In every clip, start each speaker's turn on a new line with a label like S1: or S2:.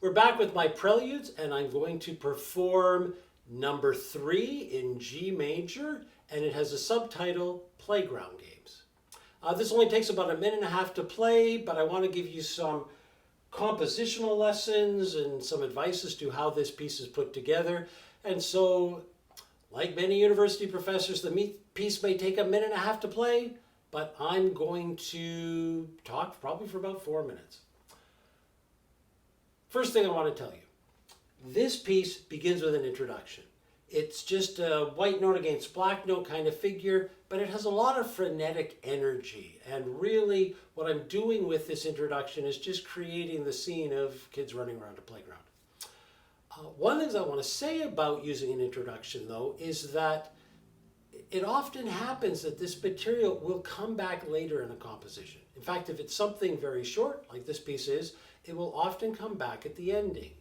S1: We're back with my preludes, and I'm going to perform number 3 in G major, and it has a subtitle, Playground Games. This only takes about a minute and a half to play, but I want to give you some compositional lessons and some advice as to how this piece is put together. And so, like many university professors, the piece may take a minute and a half to play, but I'm going to talk probably for about 4 minutes. First thing I want to tell you, this piece begins with an introduction. It's just a white note against black note kind of figure, but it has a lot of frenetic energy. And really what I'm doing with this introduction is just creating the scene of kids running around a playground. One of the things I want to say about using an introduction, though, is that it often happens that this material will come back later in a composition. In fact, if it's something very short, like this piece is, it will often come back at the ending.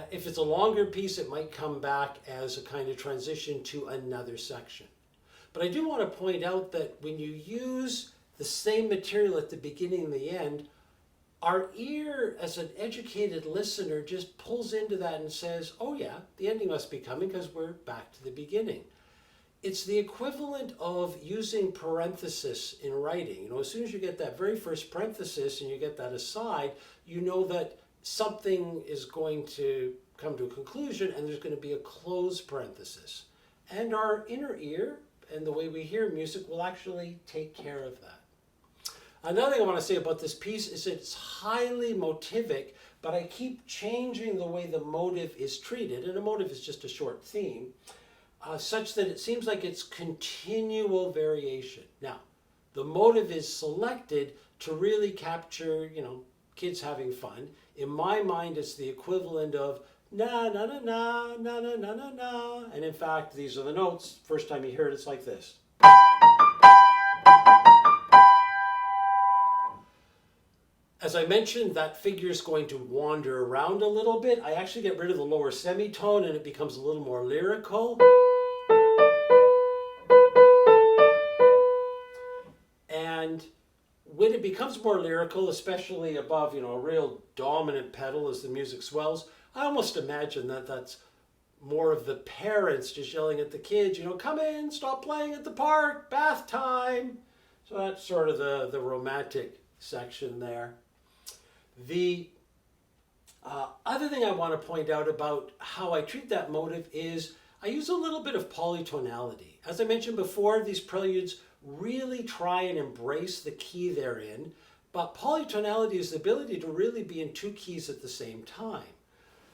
S1: If it's a longer piece, it might come back as a kind of transition to another section. But I do want to point out that when you use the same material at the beginning and the end, our ear as an educated listener just pulls into that and says, oh yeah, the ending must be coming because we're back to the beginning. It's the equivalent of using parenthesis in writing. As soon as you get that very first parenthesis and you get that aside, you know that something is going to come to a conclusion and there's going to be a closed parenthesis. And our inner ear and the way we hear music will actually take care of that. Another thing I want to say about this piece is it's highly motivic, but I keep changing the way the motive is treated. And a motive is just a short theme. Such that it seems like it's continual variation. Now, the motive is selected to really capture, kids having fun. In my mind, it's the equivalent of na na na na na na na na na. And in fact, these are the notes. First time you hear it, it's like this. As I mentioned, that figure is going to wander around a little bit. I actually get rid of the lower semitone and it becomes a little more lyrical. And when it becomes more lyrical, especially above, a real dominant pedal as the music swells, I almost imagine that that's more of the parents just yelling at the kids, come in, stop playing at the park, bath time. So that's sort of the romantic section there. The other thing I want to point out about how I treat that motive is I use a little bit of polytonality. As I mentioned before, these preludes really try and embrace the key they're in, but polytonality is the ability to really be in 2 keys at the same time.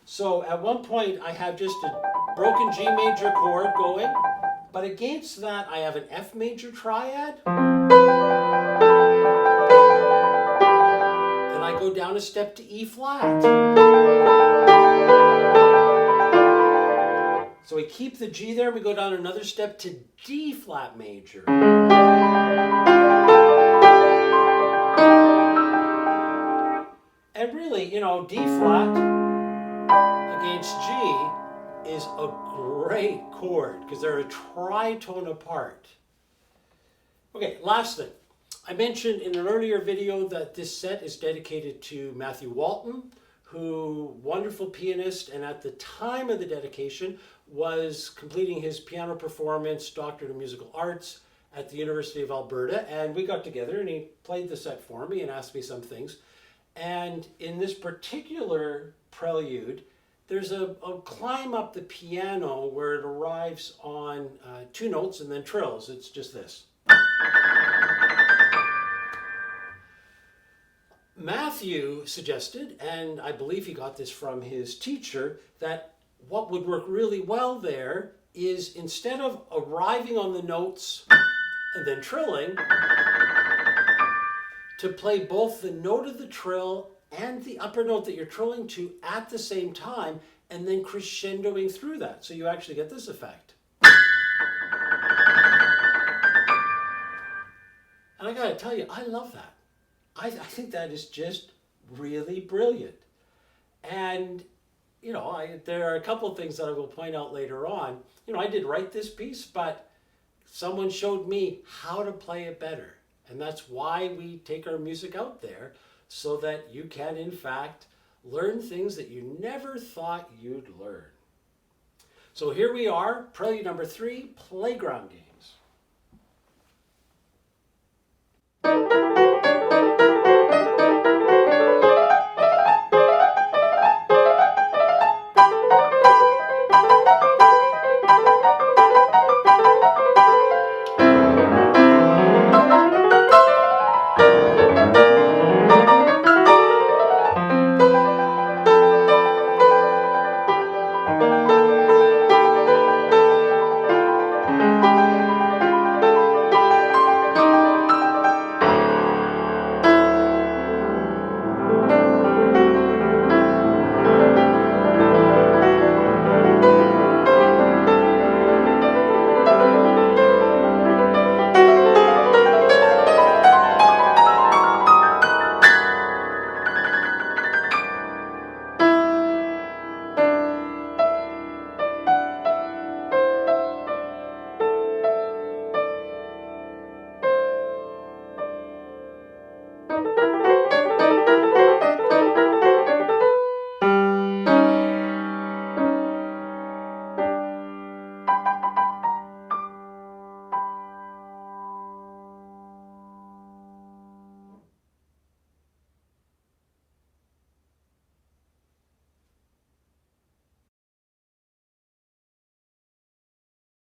S1: So at one point I have just a broken G major chord going, but against that I have an F major triad, and I go down a step to E flat. So we keep the G there, we go down another step to D flat major. And really, D flat against G is a great chord because they're a tritone apart. Okay, last thing. I mentioned in an earlier video that this set is dedicated to Matthew Walton, who, wonderful pianist, and at the time of the dedication was completing his piano performance, Doctorate of Musical Arts at the University of Alberta. And we got together and he played the set for me and asked me some things. And in this particular prelude, there's a climb up the piano where it arrives on 2 notes and then trills. It's just this. Matthew suggested, and I believe he got this from his teacher, that what would work really well there is instead of arriving on the notes and then trilling, to play both the note of the trill and the upper note that you're trilling to at the same time and then crescendoing through that. So you actually get this effect. And I gotta tell you, I love that. I think that is just really brilliant. And, there are a couple of things that I will point out later on. I did write this piece, but someone showed me how to play it better. And that's why we take our music out there, so that you can, in fact, Learn things that you never thought you'd learn. So here we are, Prelude number 3, Playground Game.